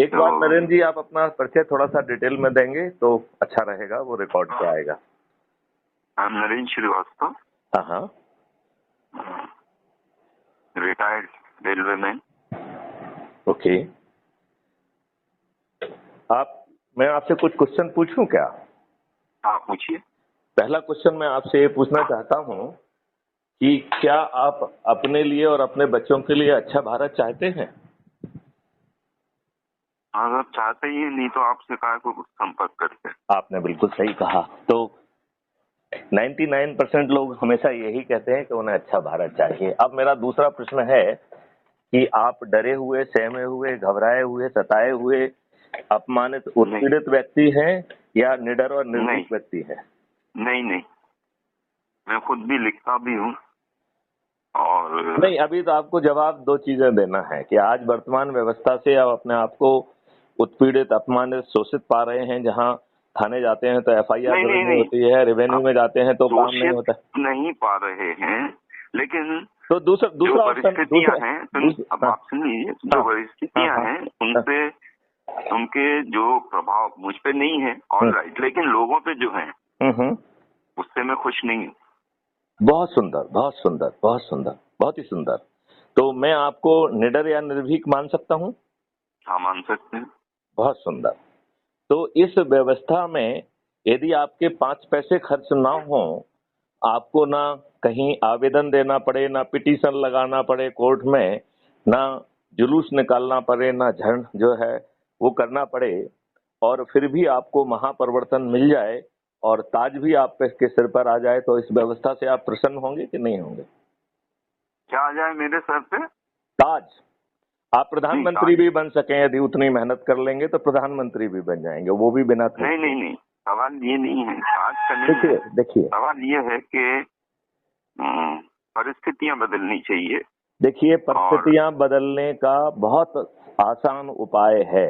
एक बार नरेंद्र जी आप अपना परिचय थोड़ा सा डिटेल में देंगे तो अच्छा रहेगा, वो रिकॉर्ड पे आएगा। नरेंद्र श्रीवास्तव। हाँ, रिटायर्ड रेलवे मैन। ओके। मैं आपसे कुछ क्वेश्चन पूछूं क्या? हाँ पूछिए। पहला क्वेश्चन मैं आपसे ये पूछना चाहता हूं कि क्या आप अपने लिए और अपने बच्चों के लिए अच्छा भारत चाहते हैं? अगर चाहते ही नहीं तो आपसे कहा को संपर्क करते हैं। आपने बिल्कुल सही कहा। तो 99% लोग हमेशा यही कहते हैं कि उन्हें अच्छा भारत चाहिए। अब मेरा दूसरा प्रश्न है कि आप डरे हुए, सहमे हुए, घबराए हुए, सताए हुए, अपमानित, उत्पीड़ित व्यक्ति हैं या निडर और निर्भीक व्यक्ति हैं? नहीं, मैं खुद भी लिखता भी हूँ। और नहीं, अभी तो आपको जवाब दो चीजें देना है कि आज वर्तमान व्यवस्था से आप अपने आप को उत्पीड़ित, अपमानित, शोषित पा रहे हैं। जहां थाने जाते हैं तो FIR दर्ज होती है, रेवेन्यू में जाते हैं तो काम नहीं होता। नहीं पा रहे हैं, लेकिन तो दूसरा परिस्थितियां हैं, अब आप सुन लीजिए, जो परिस्थितियां हैं उनसे, उनके जो प्रभाव मुझ पे नहीं है, ऑल राइट, लेकिन लोगों पे जो है उससे मैं खुश नहीं हूँ। बहुत सुंदर, बहुत सुंदर, बहुत सुंदर, बहुत ही सुंदर। तो मैं आपको निडर या निर्भीक मान सकता हूँ? हाँ, मान सकते हैं। बहुत सुंदर। तो इस व्यवस्था में यदि आपके 5 पैसे खर्च ना हो, आपको ना कहीं आवेदन देना पड़े, ना पिटीशन लगाना पड़े कोर्ट में, ना जुलूस निकालना पड़े, ना झंड जो है वो करना पड़े, और फिर भी आपको महापरिवर्तन मिल जाए और ताज भी आपके सिर पर आ जाए, तो इस व्यवस्था से आप प्रसन्न होंगे कि नहीं होंगे? क्या आ जाए मेरे सर पे? ताज। आप प्रधानमंत्री भी बन सकें, यदि उतनी मेहनत कर लेंगे तो प्रधानमंत्री भी बन जाएंगे, वो भी बिना खर्च। नहीं, सवाल ये नहीं है, ताज का नहीं है। देखिए, सवाल ये है कि परिस्थितियां बदलनी चाहिए। देखिए, परिस्थितियां बदलने का बहुत आसान उपाय है।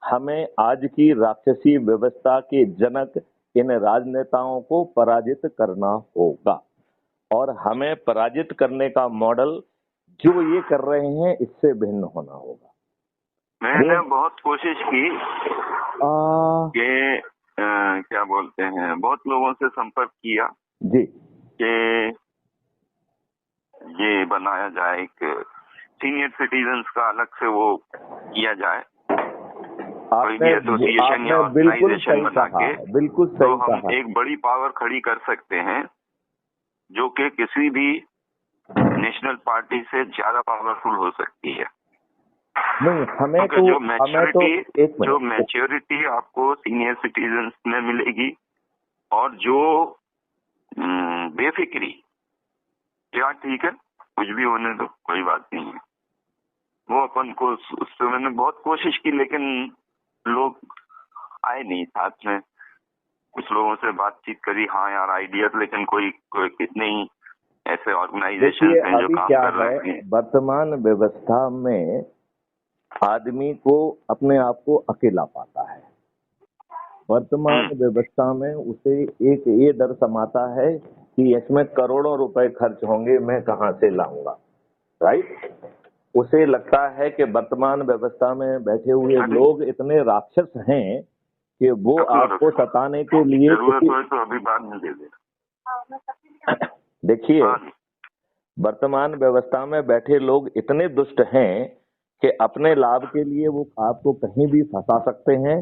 हमें आज की राक्षसी व्यवस्था के जनक इन राजनेताओं को पराजित करना होगा, और हमें पराजित करने का मॉडल जो ये कर रहे हैं इससे भिन्न होना होगा। मैंने बहुत कोशिश की कि क्या बोलते हैं, बहुत लोगों से संपर्क किया जी कि ये बनाया जाए, एक सीनियर सिटीजन्स का अलग से वो किया जाए, कोई भी एसोसिएशन या ऑर्गेनाइजेशन बना के, बिल्कुल सही तो हम एक बड़ी पावर खड़ी कर सकते हैं जो कि किसी भी नेशनल पार्टी से ज्यादा पावरफुल हो सकती है। नहीं, हमें तो जो मैच्योरिटी आपको सीनियर सिटीजन्स में मिलेगी, और जो बेफिक्री, क्या ठीक है कुछ भी होने दो, कोई बात नहीं है, वो अपन को, उससे मैंने बहुत कोशिश की, लेकिन लोग आए नहीं साथ में। कुछ लोगों से बातचीत करी, हाँ यार आइडियाज, लेकिन कोई कितने ही ऐसे ऑर्गेनाइजेशन हैं जो काम कर रहे हैं। वर्तमान व्यवस्था में आदमी को अपने आप को अकेला पाता है। वर्तमान व्यवस्था में उसे एक ये डर समाता है कि इसमें करोड़ों रुपए खर्च होंगे, मैं कहां से लाऊंगा, राइट? उसे लगता है कि वर्तमान व्यवस्था में बैठे हुए लोग इतने राक्षस हैं कि वो आपको सताने के लिए तो अभी बाद में दे दे। देखिए, वर्तमान व्यवस्था में बैठे लोग इतने दुष्ट हैं कि अपने लाभ के लिए वो आपको कहीं भी फंसा सकते हैं,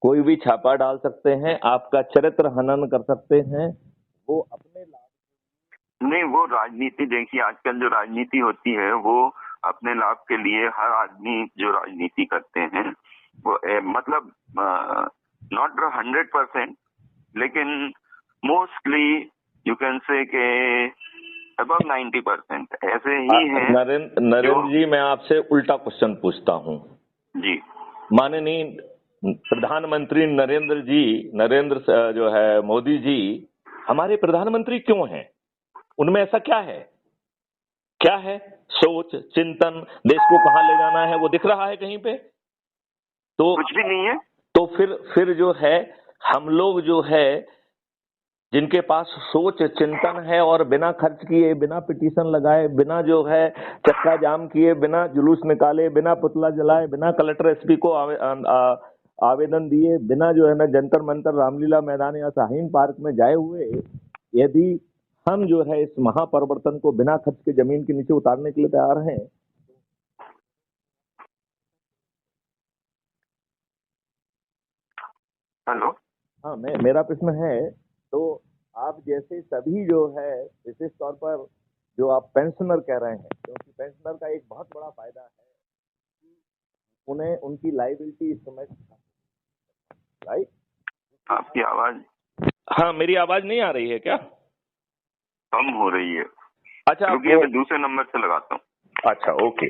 कोई भी छापा डाल सकते हैं, आपका चरित्र हनन कर सकते हैं, वो अपने लाभ। नहीं, वो राजनीति देखिए, आजकल जो राजनीति होती है वो अपने लाभ के लिए, हर आदमी जो राजनीति करते हैं वो मतलब नॉट 100%, लेकिन मोस्टली यू कैन से के अबव 90% ऐसे ही हैं। नरेंद्र जी, मैं आपसे उल्टा क्वेश्चन पूछता हूँ जी। माननीय प्रधानमंत्री नरेंद्र जो है मोदी जी हमारे प्रधानमंत्री क्यों हैं? उनमें ऐसा क्या है? क्या है सोच, चिंतन, देश को कहां ले जाना है, वो दिख रहा है कहीं पे? तो कुछ भी नहीं है। तो फिर जो है हम लोग जो है जिनके पास सोच चिंतन है और बिना खर्च किए, बिना पिटीशन लगाए, बिना जो है चक्का जाम किए, बिना जुलूस निकाले, बिना पुतला जलाए, बिना कलेक्टर एसपी को आवेदन दिए, बिना जो है ना जंतर मंतर रामलीला मैदान या शाहीन पार्क में जाए हुए यदि हम जो है इस महापरिवर्तन को बिना खर्च के जमीन के नीचे उतारने के लिए तैयार हैं। हेलो, हाँ, मेरा प्रश्न है, तो आप जैसे सभी जो है विशेष तौर पर जो आप पेंशनर कह रहे हैं, क्योंकि पेंशनर का एक बहुत बड़ा फायदा है कि उन्हें उनकी लाइबिलिटी इस समय, राइट? आपकी आवाज हाँ, मेरी आवाज नहीं आ रही है क्या? कम हो रही है। अच्छा, रुकिए, मैं दूसरे नंबर से लगाता हूँ। अच्छा, ओके।